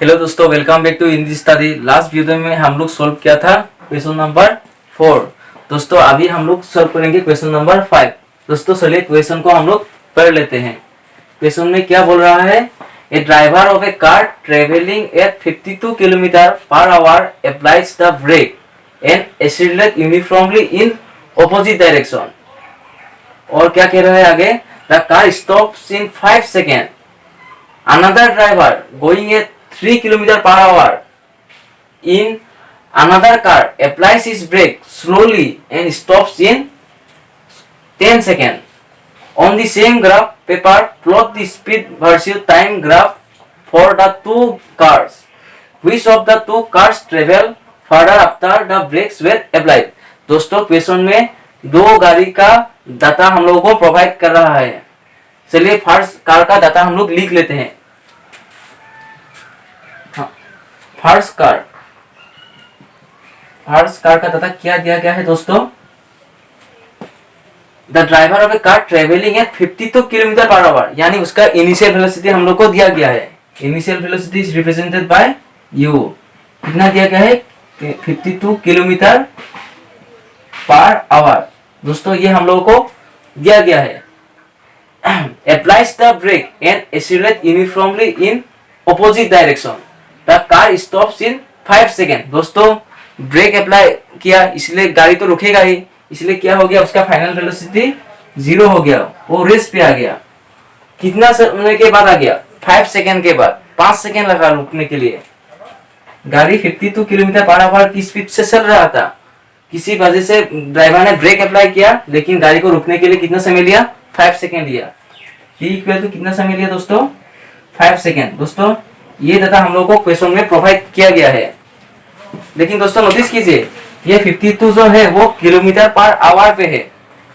Hello दोस्तों, welcome back to Hindi study. Last video में हम लोग सॉल्व किया था क्वेश्चन नंबर 4। दोस्तों अभी हम लोग सॉल्व करेंगे क्वेश्चन नंबर 5। दोस्तों चलिए क्वेश्चन को हम लोग पढ़ लेते हैं। क्वेश्चन में क्या बोल रहा है, a driver of a car travelling at 52 kilometre per hour applies the brake and accelerate uniformly in opposite direction. और क्या कह रहा है आगे, the car stops in 5 second. Another driver going at 3 km per hour in another car applies his brake slowly and stops in 10 seconds. On the same graph paper, plot the speed versus time graph for the two cars. Which of the two cars travel further after the brakes were applied? दोस्तों question में दो गाड़ी का data हम लोगों को provide कर रहा है। चलिए फर्स्ट कार का डाटा हम लोग लिख लेते हैं। फर्स्ट कार का डाटा क्या दिया गया है दोस्तों, the driver of a car travelling at 52 kilometre per our, यानी उसका इनिशियल वेलोसिटी हम लोग को दिया गया है। Initial velocity is represented by you. कितना दिया गया है, 52 किलोमीटर पर आवर। दोस्तों ये हम लोगों को दिया गया है। applies the brake and accelerate uniformly in opposite direction. The car stops in 5 seconds. दोस्तों ब्रेक अप्लाई किया इसलिए गाड़ी तो रुकेगा ही, इसलिए क्या हो गया, उसका फाइनल वेलोसिटी 0 हो गया, वो रेस्ट पे आ गया। कितना समय के बाद आ गया, 5 सेकेंड के बाद। 5 सेकेंड लगा रुकने के लिए। गाड़ी 52 किलोमीटर पर आवर की स्पीड से चल रहा था, किसी वजह से ड्राइवर ने ब्रेक अप्लाई किया, लेकिन गाड़ी को रुकने के लिए कितना समय लिया, 5 सेकेंड लिया। इक्वल टू कितना समय लिया दोस्तों, 5 सेकेंड। दोस्तों ये डाटा हम लोगों को क्वेश्चन में प्रोवाइड किया गया है। लेकिन दोस्तों नोटिस कीजिए, ये 52 जो है वो किलोमीटर पर आवर पे है,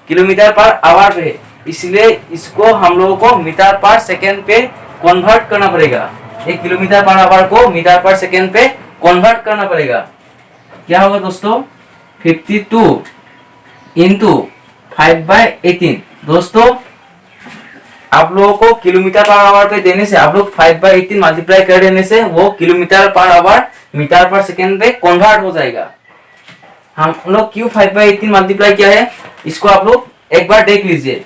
किलोमीटर पर आवर पे है, इसलिए इसको हम लोगों को मीटर पर सेकेंड पे कन्वर्ट करना पड़ेगा। एक किलोमीटर पर आवर को मीटर पर सेकेंड पे कन्वर्ट करना पड़ेगा। क्या होगा दोस्तों, 52 इंटू 5/18। दोस्तों आप लोगों को किलोमीटर पर आवर पे देने से, आप लोग 5/18 मल्टीप्लाई कर देने से वो kilometre per hour meter per second पे कन्वर्ट हो जाएगा। हम लोग क्यों 5/18 मल्टीप्लाई किया है, इसको आप लोग एक बार देख लीजिए।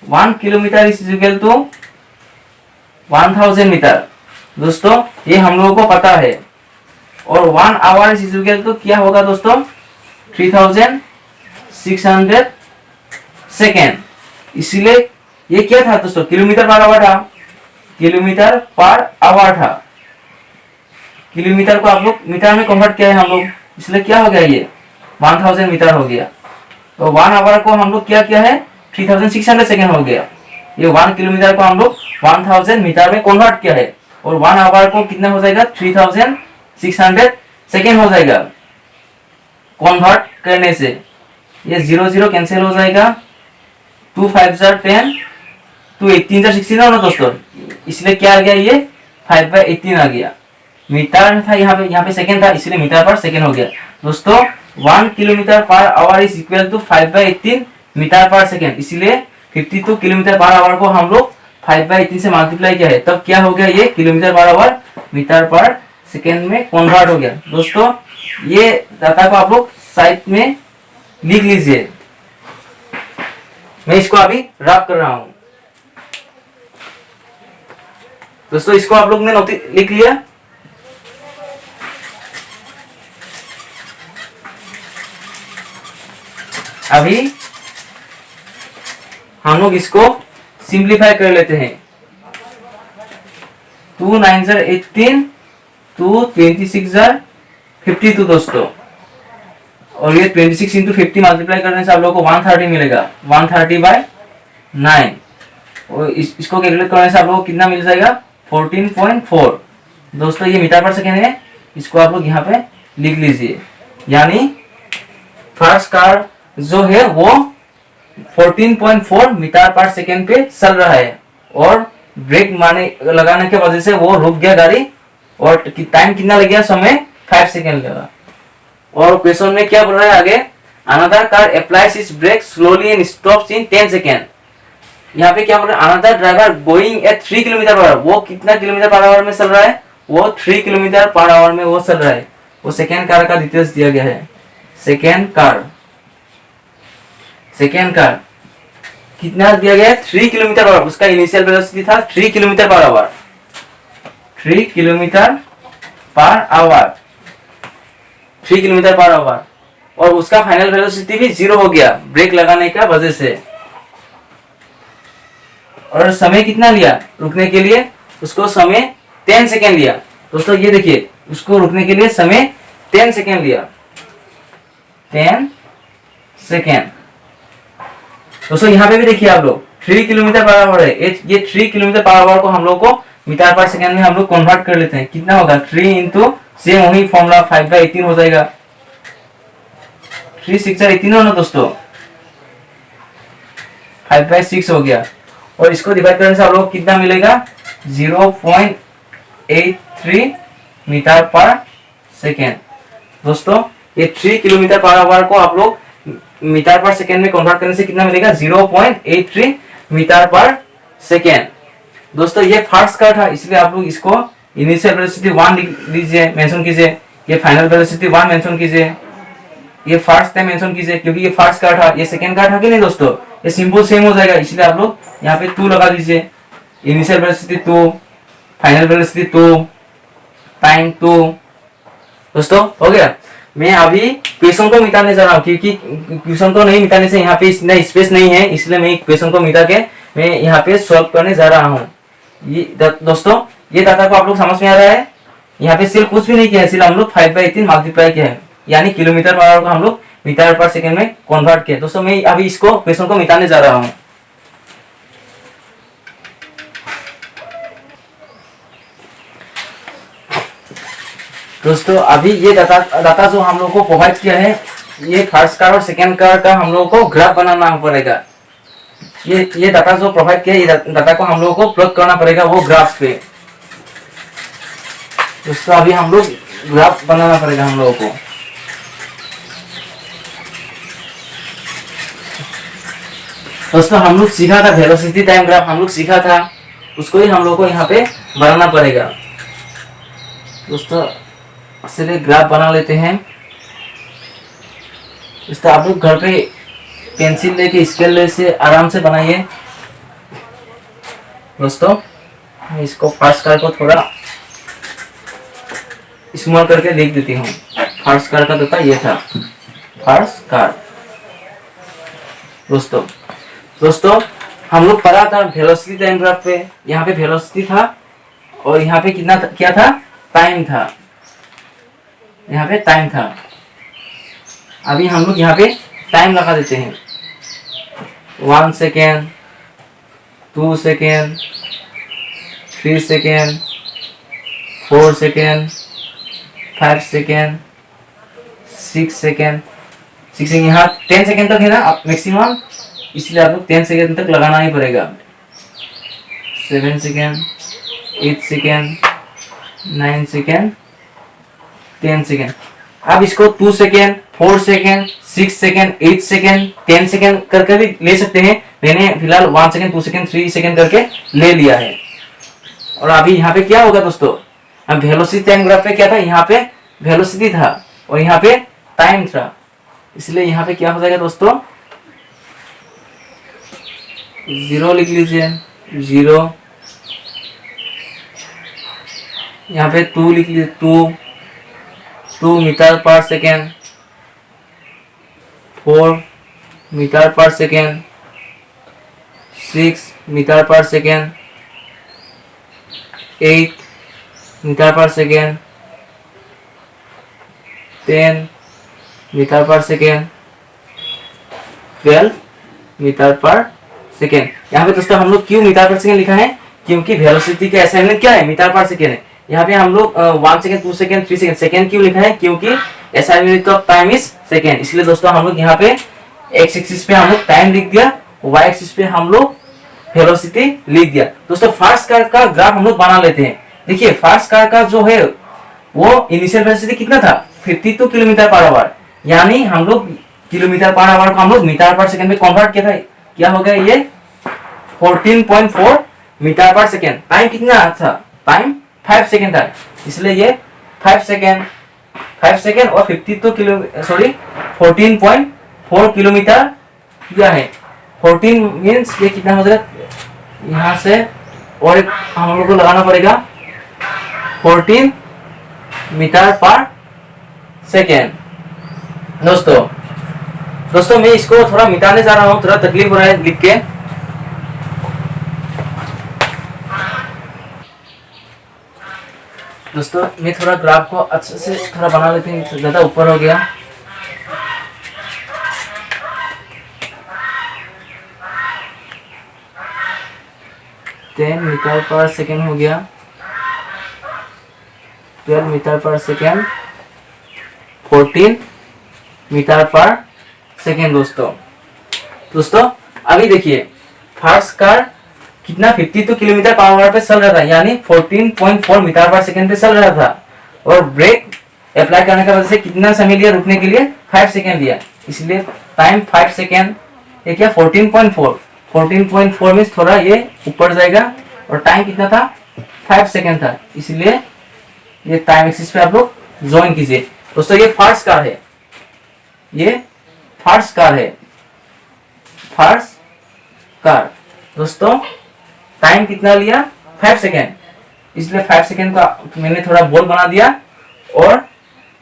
1 kilometre is equal to 1000 metre. दोस्तों ये हम लोगों को पता है। और 1 आवर इज इक्वल टू क्या होगा दोस्तों, 3600 सेकेंड। इसलिए ये क्या था दोस्तों, किलोमीटर पर आवर था, किलोमीटर पर आवर था। किलोमीटर को आप लोग मीटर में कन्वर्ट किया है हम लोग, इसलिए क्या हो गया, ये 1000 मीटर हो गया। तो 1 आवर को हम लोग क्या किया है, 3600 सेकेंड हो गया। ये 1 किलोमीटर को हम लोग 1000 मीटर में कन्वर्ट किया है, और 1 आवर को कितना हो जाएगा, 3600 सेकेंड हो जाएगा। कन्वर्ट करने से ये 0 0 कैंसिल हो जाएगा, 2 5 10, 2 18 16 हो ना दोस्तों, इसलिए क्या आ गया, ये 5/18 आ गया। मीटर था यहाँ पे सेकेंड था, इसलिए मीटर पर सेकेंड हो गया। दोस्तों 1 kilometre per hour is equal to 5/18 metre per second, इसलिए 52 किलोमीटर पर आवर को हम लोग 5/18 से मल्टीप्लाई किया है, तब क्या हो गया, ये kilometre per hour meter per second में कन्वर्ट हो गया। दोस्तों ये डाटा को आप लोग साइड में लिख लीजिए, मैं इसको अभी रब कर रहा हूं। दोस्तों इसको आप लोग ने लिख लिया। अभी हम लोग इसको सिंप्लीफाई कर लेते हैं। 2 9 18, 2 26 52 दोस्तों, और ये 26 इंटू 50 मल्टीप्लाई करने से आप लोगों को 130 मिलेगा, 130/9। और इसको कैलकुलेट करने से आप लोगों को कितना मिल जाएगा, 14.4। दोस्तों ये मीटर पर सेकेंड है, इसको आप लोग यहाँ पे लिख लीजिए। यानी फर्स्ट कार जो है वो 14.4 मीटर पर सेकेंड पे चल रहा है, और ब्रेक लगाने के वजह से वो रुक गया गाड़ी, और टाइम कितना लग गया, समय 5 सेकेंड लगा। और क्वेश्चन में क्या बोल रहा है आगे, another car applies its brake slowly and stops in 10 second. यहाँ पे क्या बोल रहा है, another driver going at 3 kilometre per hour, वो कितना किलोमीटर पर आवर में चल रहा है, वो 3 किलोमीटर पर आवर में वो चल रहा है। वो सेकेंड कार का डिटेल्स दिया गया है। सेकेंड कार कितना दिया गया है? 3 किलोमीटर पर आवर। उसका इनिशियल वेलोसिटी था 3 kilometre per our, 3 kilometre per our, 3 kilometre per our. और उसका फाइनल वेलोसिटी भी 0 हो गया ब्रेक लगाने का वजह से। और समय कितना लिया रुकने के लिए? उसको समय 10 सेकेंड लिया। दोस्तों ये देखिए, उसको रुकने के लिए समय 10 सेकेंड लिया, 10 सेकेंड। दोस्तों यहाँ पे भी देखिए आप लोग 3 किलोमीटर पर आवर है। ये 3 किलोमीटर पर आवर को हम लोग को मीटर पर सेकेंड में हम लोग कन्वर्ट कर लेते हैं। कितना होगा? 3 इंटू सेम वही फॉर्मूला 5/18 हो जाएगा। 3 6 18 हो ना दोस्तों, 5/6 हो गया। और इसको डिवाइड करने से आप लोग कितना मिलेगा? 0.83 मीटर पर सेकेंड। दोस्तों ये 3 किलोमीटर पर आवर को आप लोग मीटर पर सेकेंड में कन्वर्ट करने से कितना मिलेगा? 0.83 मीटर पर सेकेंड। दोस्तों ये फर्स्ट कार था, इसलिए आप लोग इसको इनिशियल वेलोसिटी 1 लिख लीजिए, मेंशन कीजिए। ये फाइनल वेलोसिटी 1 मेंशन कीजिए। ये फर्स्ट टाइम मेंशन कीजिए क्योंकि ये फर्स्ट कार था, ये सेकेंड कार था कि नहीं दोस्तों? ये सिंबल सेम हो जाएगा, इसलिए आप लोग यहाँ पे 2 लगा दीजिए। Initial velocity 2, final velocity 2, time 2। दोस्तों हो गया। मैं अभी क्वेश्चन को मिटाने जा रहा हूँ क्योंकि क्वेश्चन को नहीं मिटाने से यहाँ पे इतना स्पेस नहीं है, इसलिए मैं क्वेश्चन को मिटा के मैं यहाँ पे सॉल्व करने जा रहा हूँ। ये दोस्तों ये डाटा को आप लोग समझ में आ रहा है? यहाँ पे सिर्फ कुछ भी नहीं किया है, सिर्फ हम लोग 5/18 मल्टीप्लाई किया है, यानी किलोमीटर पर आवर को हम लोग मीटर पर सेकेंड में कन्वर्ट किया। दोस्तों मैं अभी इसको क्वेश्चन को मिटाने जा रहा हूँ। दोस्तों अभी ये डाटा जो हम लोग को प्रोवाइड किया है, ये फर्स्ट कार और सेकेंड कार का हम लोग को ग्राफ बनाना पड़ेगा। ये डाटा जो प्रोवाइड किया है, ये डाटा को हम लोग को प्लग करना पड़ेगा वो ग्राफ पे। दोस्तों अभी हम लोग ग्राफ बनाना पड़ेगा हम लोगों को। दोस्तों हम लोग सीखा था वेलोसिटी टाइम ग्राफ, हम लोग सीखा था, उसको ही हम लोग को यहाँ पे बनाना पड़ेगा। दोस्तों इसलिए ग्राफ बना लेते हैं। दोस्तों आप लोग घर पे पेंसिल लेके स्केल से आराम से बनाइए। दोस्तों मैं इसको फर्स्ट कार को थोड़ा स्मॉल करके लिख देती हूँ। फर्स्ट कार का डाटा ये था, फर्स्ट कार। दोस्तों हम लोग पढ़ा था वेलोसिटी टाइम ग्राफ पे, यहाँ पे वेलोसिटी था और यहाँ पे कितना क्या था? टाइम था। यहाँ पे टाइम था। अभी हम लोग यहाँ पे टाइम लगा देते हैं। 1 second, 2 second, 3 second, 4 second, 5 second, 6 second. यहाँ 10 सेकेंड तक है ना मैक्सिमम, इसलिए आप लोग 10 सेकेंड तक लगाना ही पड़ेगा। 7 सेकेंड, 8 सेकेंड, 9 सेकेंड, 10 सेकेंड। आप इसको 2 second, 4 second, 6 second, 8 second, 10 second करके भी ले सकते हैं। मैंने फिलहाल 1 सेकेंड, 2 सेकेंड, 3 सेकेंड करके ले लिया है। और अभी यहाँ पे क्या होगा दोस्तों? अब वेलोसिटी टाइम ग्राफ पे क्या था? यहाँ पे वेलोसिटी था और यहाँ पे टाइम था, इसलिए यहाँ पे क्या हो जाएगा दोस्तों? 0 लिख लीजिए, 0। यहाँ पे 2 लिख लीजिए, 2 metre per second, 4 metre per second, 6 metre per second, 8 metre per second, 10 metre per second, 12 metre per second. यहाँ पे दोस्तों हम लोग क्यों मीटर पर सेकेंड लिखा है? क्योंकि वेलोसिटी का असाइनमेंट क्या है? मीटर पर सेकेंड है। यहाँ पे हम लोग 1 सेकेंड, 2 सेकेंड, 3 सेकेंड, सेकेंड क्यों लिखा है? क्योंकि assignment of time is second, इसलिए दोस्तों हम लोग यहाँ पे एक्स एक्सिस पे हम लोग टाइम लिख दिया, वाई एक्सिस पे हम लोग वेलोसिटी लिख दिया। दोस्तों फर्स्ट कार का ग्राफ हम लोग बना लेते हैं। देखिए फर्स्ट कार का जो है वो इनिशियल वेलोसिटी कितना था? 52 किलोमीटर पर आवर, यानी हम लोग किलोमीटर पर आवर को हम लोग मीटर पर सेकेंड में कन्वर्ट किया था। क्या हो गया? ये 14.4 मीटर पर सेकेंड। टाइम कितना था? टाइम 5 सेकेंड था, इसलिए ये 5 सेकेंड और 52 किलो सॉरी 14.4 किलोमीटर दिया है। 14 मीन्स ये कितना हो जाएगा, यहाँ से और एक हम लोग को लगाना पड़ेगा 14 मीटर पर सेकेंड। दोस्तों मैं इसको थोड़ा मिटाने जा रहा हूँ, थोड़ा तकलीफ हो रहा है लिख के। दोस्तों मैं थोड़ा ग्राफ को अच्छे से थोड़ा बना लेते हैं, ज्यादा ऊपर हो गया। टेन मीटर पर सेकेंड हो गया, 12 metre per second, 14 metre per second. दोस्तों अभी देखिए फर्स्ट कार कितना 52 किलोमीटर पर आवर पे चल रहा था, यानी 14.4 मीटर पर सेकेंड पे चल रहा था, और ब्रेक अप्लाई करने की वजह से कितना समय लिया रुकने के लिए, 5 सेकेंड लिया, इसलिए टाइम 5 सेकेंड। ये क्या 14.4 मीन्स थोड़ा ये ऊपर जाएगा, और टाइम कितना था 5 सेकेंड था, इसलिए ये टाइम एक्सिस पे आप लोग ज्वाइन कीजिए। दोस्तों ये फर्स्ट कार है, ये फर्स्ट कार। दोस्तों टाइम कितना लिया 5 सेकेंड, इसलिए 5 सेकेंड का मैंने थोड़ा बोल बना दिया, और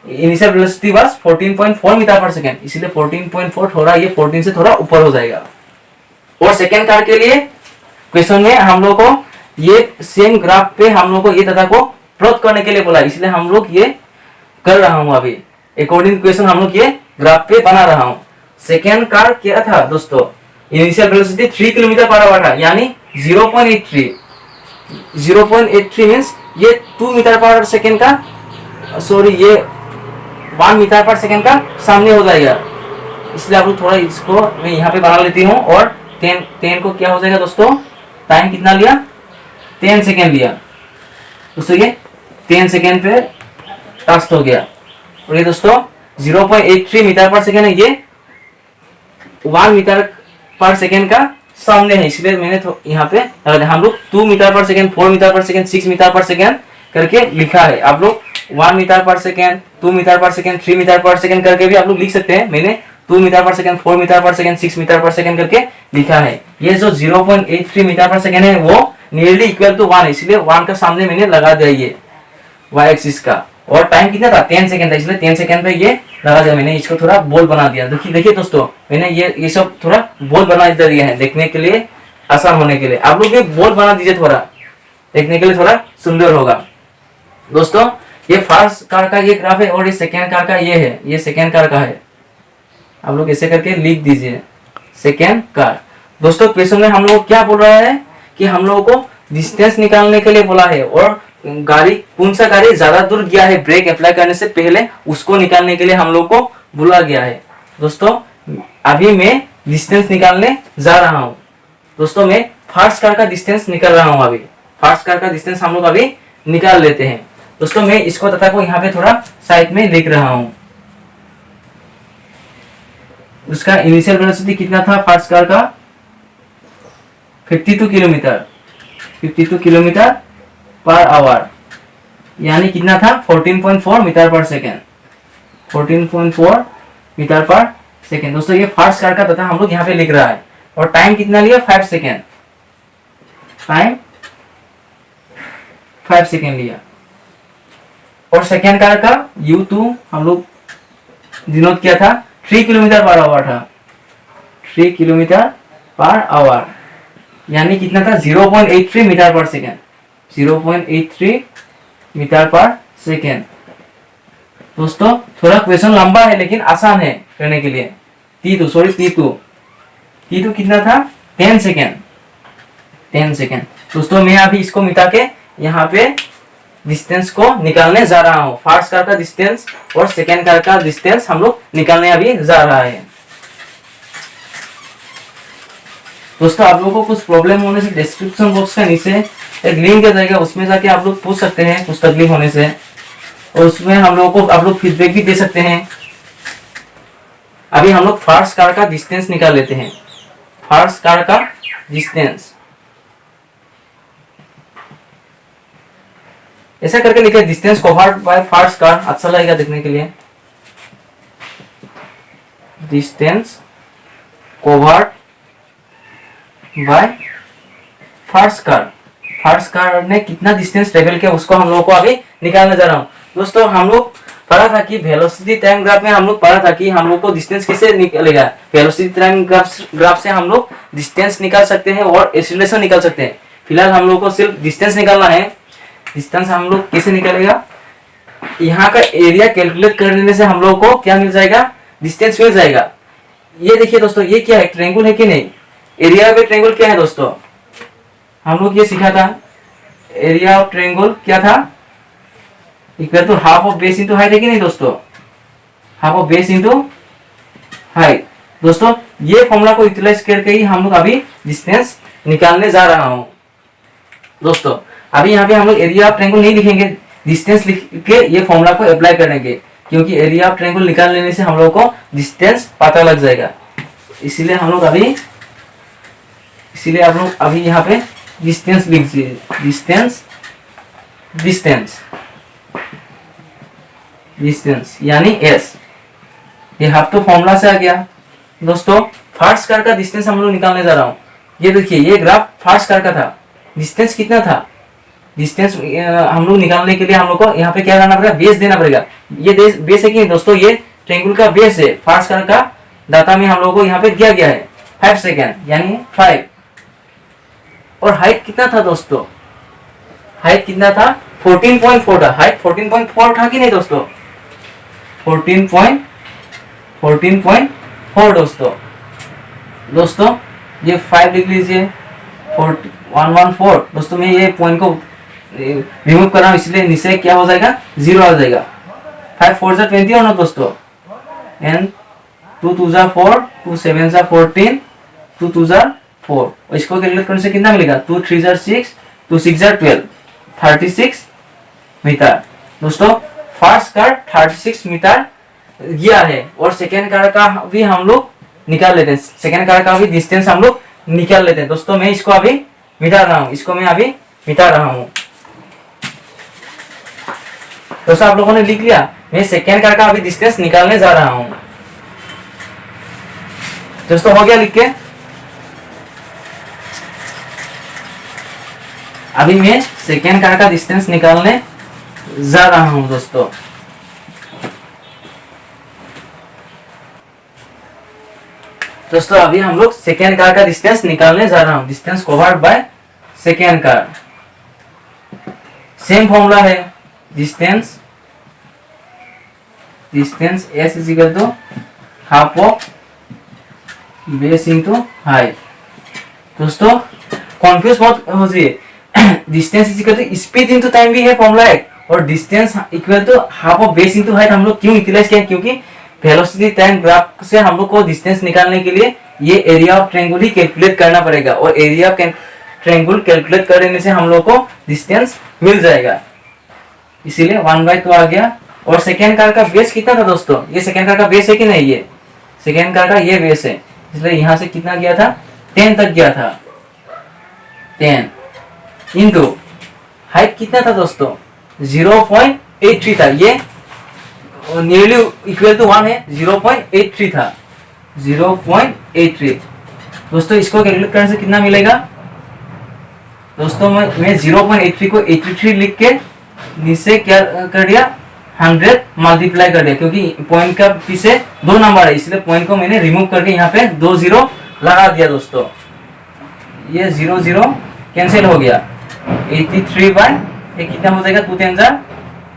initial velocity was 14.4 metre per second, इसलिए 14.4 थोड़ा ये 14 से थोड़ा ऊपर हो जाएगा। और सेकेंड कार के लिए क्वेश्चन में हम लोग को ये सेम ग्राफ पे हम लोग को ये डाटा को प्लॉट करने के लिए बोला, इसलिए हम लोग ये कर रहा हूं। अभी अकॉर्डिंग क्वेश्चन हम लोग ये ग्राफ पे बना रहा हूं। सेकेंड कार क्या था दोस्तों, initial velocity 3 kilometre per our था, यानी 0.83 मीन्स ये 2 मीटर पर सेकेंड का सॉरी ये 1 मीटर पर सेकेंड का सामने हो जाएगा, इसलिए आप लोग थोड़ा इसको मैं यहाँ पे बना लेती हूँ। और 10 को क्या हो जाएगा दोस्तों, टाइम कितना लिया 10 सेकेंड लिया दोस्तों, ये 10 सेकेंड पे टास्ट हो गया। और ये दोस्तों 0.83 मीटर पर सेकेंड है, ये 1 मीटर पर सेकेंड का सामने है, इसलिए मैंने यहाँ पे हम लोग 2 metre per second, 4 metre per second, 6 metre per second करके लिखा है। आप लोग 1 metre per second, 2 metre per second, 3 metre per second करके भी आप लोग लिख सकते हैं। मैंने 2 metre per second, 4 metre per second, 6 metre per second करके लिखा है। ये जो 0.83 मीटर पर सेकेंड है वो नियरली इक्वल टू 1 है, इसलिए 1 का सामने मैंने लगा दिया ये वाई एक्सिस का। और टाइम कितना था 10 सेकेंड था, इसलिए 10 सेकेंड पे ये लगा दिया मैंने, इसको थोड़ा बोल बना दिया। देखिए दोस्तों मैंने ये सब थोड़ा बोल बना दिया है, देखने के लिए आसान होने के लिए। आप लोग भी बोल बना दीजिए, थोड़ा देखने के लिए थोड़ा सुंदर होगा। दोस्तों ये फर्स्ट कार का ये ग्राफ है, और ये सेकेंड कार का ये है, ये सेकेंड कार का है। आप लोग ऐसे करके लिख दीजिए सेकेंड कार। दोस्तों क्वेश्चन में हम लोग क्या बोल रहा है कि हम लोगों को डिस्टेंस निकालने के लिए बोला है, और गाड़ी कौन सा गाड़ी ज्यादा दूर गया है ब्रेक अप्लाई करने से पहले, उसको निकालने के लिए हम लोग को बोला गया है। दोस्तों अभी मैं डिस्टेंस निकालने जा रहा हूं। दोस्तों मैं फर्स्ट कार का डिस्टेंस निकाल रहा हूं। अभी फर्स्ट कार का डिस्टेंस हम लोग अभी निकाल लेते हैं। दोस्तों मैं इसको तथा को यहाँ पे थोड़ा साइड में लिख रहा हूं। उसका इनिशियल वेलोसिटी कितना था फर्स्ट कार का 52 किलोमीटर पर आवर, यानी कितना था 14.4 metre per second, 14.4 metre per second. दोस्तों ये फर्स्ट कार का तथा हम लोग यहाँ पे लिख रहा है, और टाइम कितना लिया 5 सेकेंड, टाइम 5 सेकेंड लिया। और सेकेंड कार का U2 हम लोग डिनोट किया था 3 किलोमीटर पर आवर था, 3 किलोमीटर पर आवर, यानी कितना था 0.83 metre per second, 0.83 metre per second. दोस्तों थोड़ा क्वेश्चन लंबा है लेकिन आसान है करने के लिए। T2 कितना था 10 सेकेंड। दोस्तों मैं अभी इसको मिटा के यहाँ पे डिस्टेंस को निकालने जा रहा हूँ। फर्स्ट कार का डिस्टेंस और सेकेंड कार का डिस्टेंस हम लोग निकालने अभी जा रहा है। दोस्तों आप लोगों को कुछ प्रॉब्लम होने से डिस्क्रिप्शन बॉक्स का नीचे एक लिंक आ जाएगा, उसमें जाके आप लोग पूछ सकते हैं कुछ तकलीफ होने से, और उसमें हम लोगों को आप लोग फीडबैक भी दे सकते हैं। अभी हम लोग फर्स्ट कार का डिस्टेंस निकाल लेते हैं। फर्स्ट कार का डिस्टेंस ऐसा करके लिखे distance covered bye fast car, अच्छा लगेगा देखने के लिए। Distance covered bye fast car, fast car ने कितना डिस्टेंस ट्रेवल किया उसको हम लोगों को अभी निकालने जा रहा हूँ। दोस्तों हम लोग पढ़ा था कि वेलोसिटी टाइम ग्राफ में हम लोग पढ़ा था कि हम लोग को डिस्टेंस कैसे निकलेगा। वेलोसिटी टाइम ग्राफ से हम लोग डिस्टेंस निकाल सकते हैं और एक्सीलरेशन निकाल सकते हैं। फिलहाल हम लोग को सिर्फ डिस्टेंस निकालना है। डिस्टेंस हम लोग कैसे निकालेगा, यहाँ का एरिया कैलकुलेट करने से हम लोग को क्या मिल जाएगा, डिस्टेंस मिल जाएगा। ये देखिए दोस्तों, ये क्या है, ट्रायंगल है कि नहीं। एरिया ऑफ ट्रायंगल क्या है दोस्तों, हम लोग ये सीखा था। एरिया ऑफ ट्रायंगल क्या था, equal to half of base into height है कि नहीं दोस्तों, half of base into height. दोस्तों ये फॉर्मूला को यूटिलाइज करके ही हम लोग अभी डिस्टेंस निकालने जा रहा हूं। दोस्तों अभी यहाँ पे हम लोग एरिया ऑफ ट्रायंगल नहीं लिखेंगे, डिस्टेंस लिख के ये फॉर्मूला को अप्लाई करेंगे, क्योंकि एरिया ऑफ ट्रायंगल निकाल लेने से हम लोग को डिस्टेंस पता लग जाएगा। इसीलिए हम लोग अभी यहाँ पे डिस्टेंस लिख दीजिए, डिस्टेंस यानी एस। ये हाफ तो फॉर्मूला से आ गया। दोस्तों फास्ट कार का डिस्टेंस हम लोग निकालने जा रहा हूँ। ये देखिए, ये ग्राफ फास्ट कार का था, डिस्टेंस कितना था, डिस्टेंस हम लोग निकालने के लिए हम लोग को यहाँ पे क्या करना पड़ेगा, बेस देना पड़ेगा। ये बेस है कि दोस्तों, ये ट्रायंगल का बेस है। फास्ट कार का डाटा में हम लोग को यहाँ पे दिया गया है 5 सेकेंड यानी 5। और हाइट कितना था दोस्तों, हाइट कितना था, 14.4 था। हाइट 14.4 था कि नहीं दोस्तों, 14.4 दोस्तों ये 5 लिख लीजिए, 114। दोस्तों मैं ये पॉइंट को रिमूव कर रहा हूँ, इसलिए नीचे क्या हो जाएगा, 0 आ जाएगा। 5 4 जा 20 और ना दोस्तों, एंड 2 2 जा 4, 2 7 जा 14, 2 2 जा 4। इसको कैलकुलेट करने से कितना मिलेगा, 2 3 जा 6, 2 6 जा 12, 36 मीटर। दोस्तों फर्स्ट कार 36 मीटर गया है। और सेकेंड कार का भी हम लोग निकाल लेते हैं, सेकेंड कार का भी डिस्टेंस हम लोग निकाल लेते हैं। दोस्तों मैं इसको अभी मिटा रहा हूँ, दोस्तों आप लोगों ने लिख लिया। मैं सेकेंड कार का अभी डिस्टेंस निकालने जा रहा हूँ। दोस्तों हो गया लिख के। अभी मैं सेकेंड कार का डिस्टेंस निकालने जा रहा हूं दोस्तों अभी हम लोग सेकेंड कार का डिस्टेंस निकालने जा रहा हूं। Distance covered by second car, same formula है, distance S is equal to half of base into height. दोस्तों कॉन्फ्यूज मत हो जाइए, distance is equal to speed into time भी है फॉर्मूला है, और distance equal to half of base into height हम लोग क्यों यूटिलाइज किया, क्योंकि वेलोसिटी टाइम ग्राफ से हम लोग को डिस्टेंस निकालने के लिए ये area of triangle he calculate करना पड़ेगा, और एरिया ऑफ ट्रायंगल कैलकुलेट करने से हम लोग को डिस्टेंस मिल जाएगा। इसीलिए 1/2 आ गया। और सेकेंड कार का बेस कितना था दोस्तों, ये सेकेंड कार का बेस है कि नहीं, ये सेकेंड कार का ये बेस है, इसलिए यहाँ से कितना गया था, 10 तक गया था। 10 इंटू हाइट कितना था दोस्तों, 0.83 था। ये नियरली इक्वल टू 1 है, 0.83 था, 0.83। दोस्तों इसको कैलकुलेट करने से कितना मिलेगा दोस्तों, मैं 0.83 को 83 लिख के नीचे क्या कर दिया, 100 मल्टीप्लाई कर दिया, क्योंकि पॉइंट का पीछे 2 नंबर है, इसलिए पॉइंट को मैंने रिमूव करके यहाँ पे 2 0 लगा दिया। दोस्तों ये 0 0 कैंसिल हो गया, 83 बाय ये कितना हो जाएगा, 2 10 जा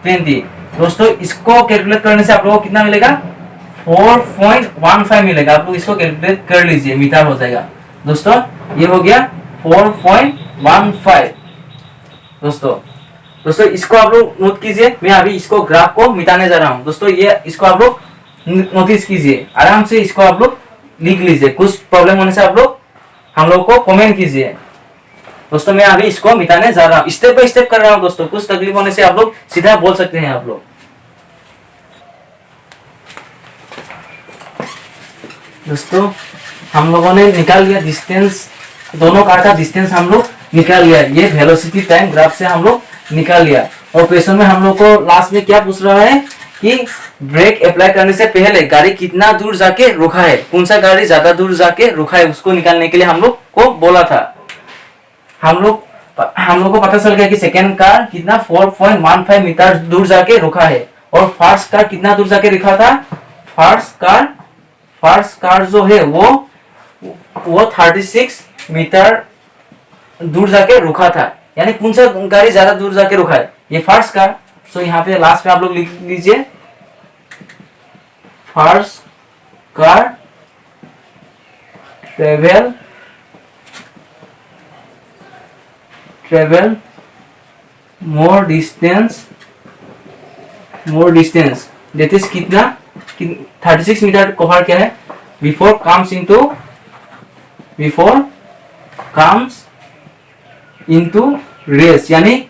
20। दोस्तों इसको कैलकुलेट करने से आप लोगों को कितना मिलेगा, 4.15 मिलेगा। आप लोग इसको कैलकुलेट कर लीजिए, मीटर हो जाएगा। दोस्तों ये हो गया 4.15। दोस्तों इसको आप लोग नोट कीजिए, मैं अभी इसको ग्राफ को मिटाने जा रहा हूँ। दोस्तों ये इसको आप लोग नोटिस कीजिए, आराम से इसको आप लोग लिख लीजिए। कुछ प्रॉब्लम होने से आप लोग हम लोग को कमेंट कीजिए। दोस्तों मैं अभी इसको मिटाने जा रहा हूँ, स्टेप बाय स्टेप कर रहा हूँ। दोस्तों कुछ तकलीफ होने से आप लोग सीधा बोल सकते हैं आप लोग। दोस्तों हम लोगों ने निकाल लिया डिस्टेंस, दोनों कार का डिस्टेंस हम लोग निकाल लिया। ये वेलोसिटी टाइम ग्राफ से हम लोग निकाल लिया। और क्वेश्चन में हम लोग को लास्ट में क्या पूछ रहा है कि ब्रेक अप्लाई करने से पहले गाड़ी कितना दूर जाके रुका है, कौन सा गाड़ी ज्यादा दूर जाके रुका है, उसको निकालने के लिए हम लोग को बोला था। हम लोग को पता चल गया कि सेकेंड कार कितना 4.15 मीटर दूर जाके रुका है, और फर्स्ट कार कितना दूर जाके रुका था। फर्स्ट कार जो है वो 36 मीटर दूर जाके रुका था। यानी कौन सा गाड़ी ज्यादा दूर जाके रुका है, ये फर्स्ट कार। सो यहाँ पे लास्ट में आप लोग लिख लीजिए first car travel more distance that is कितना 36 मीटर कवर क्या है, बिफोर कम्स इनटू रेस, यानी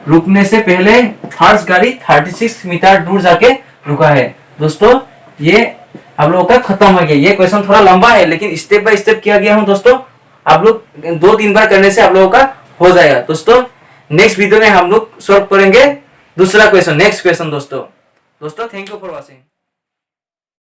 रुकने से पहले फर्स्ट गाड़ी 36 मीटर दूर जाके रुका है। दोस्तों ये आप लोगों का खत्म हो गया। ये क्वेश्चन थोड़ा लंबा है लेकिन स्टेप बाय स्टेप किया गया हूं दोस्तों। आप लोग 2-3 बार करने से आप लोगों का हो जाएगा। दोस्तों नेक्स्ट वीडियो में हम लोग सॉल्व करेंगे दूसरा क्वेश्चन, नेक्स्ट क्वेश्चन दोस्तों। Thank you for watching.